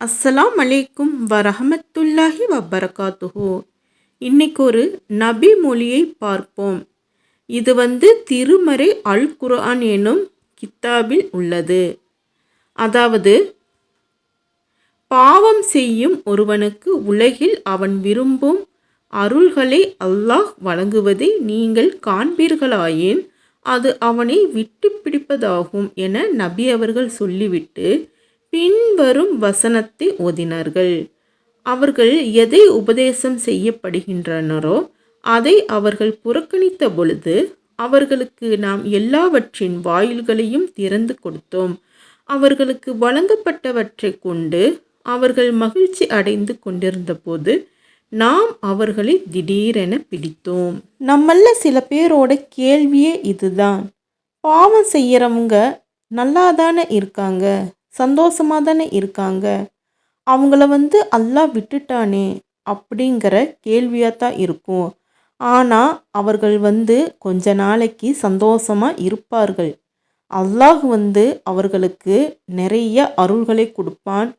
அஸ்ஸலாம் அலைக்கும் வரஹமத்துல்லாஹி வபரகாத்துஹு. இன்னைக்கு ஒரு நபி மொழியை பார்ப்போம். இது திருமறை அல் குர்ஆன் எனும் கித்தாபில் உள்ளது. அதாவது, பாவம் செய்யும் ஒருவனுக்கு உலகில் அவன் விரும்பும் அருள்களை அல்லாஹ் வழங்குவதை நீங்கள் காண்பீர்களாயின் அது அவனை விட்டு பிடிப்பதாகும் என நபி அவர்கள் சொல்லிவிட்டு பின்வரும் வசனத்தை ஓதினார்கள். அவர்கள் எதை உபதேசம் செய்யப்படுகின்றனரோ அதை அவர்கள் புறக்கணித்த பொழுது அவர்களுக்கு நாம் எல்லாவற்றின் வாயில்களையும் திறந்து கொடுத்தோம். அவர்களுக்கு வழங்கப்பட்டவற்றை கொண்டு அவர்கள் மகிழ்ச்சி அடைந்து கொண்டிருந்த போது நாம் அவர்களை திடீரென பிடித்தோம். நம்மள சில பேரோட கேள்வியே இதுதான், பாவம் செய்யறவங்க நல்லாதானே இருக்காங்க, சந்தோஷமாக தானே இருக்காங்க, அவங்கள அல்லாஹ் விட்டுட்டானே அப்படிங்கிற கேள்வியாக தான் இருக்கும். ஆனால் அவர்கள் கொஞ்ச நாளைக்கு சந்தோஷமாக இருப்பார்கள். அல்லாஹ் அவர்களுக்கு நிறைய அருள்களை கொடுப்பான்,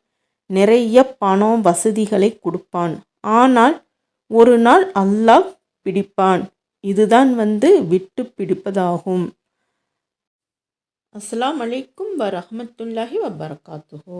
நிறைய பணம் வசதிகளை கொடுப்பான். ஆனால் ஒரு நாள் அல்லாஹ் பிடிப்பான். இதுதான் விட்டு பிடிப்பதாகும். அஸ்ஸலாமு அலைக்கும் வரஹ்மத்துல்லாஹி வபரகாத்துஹு.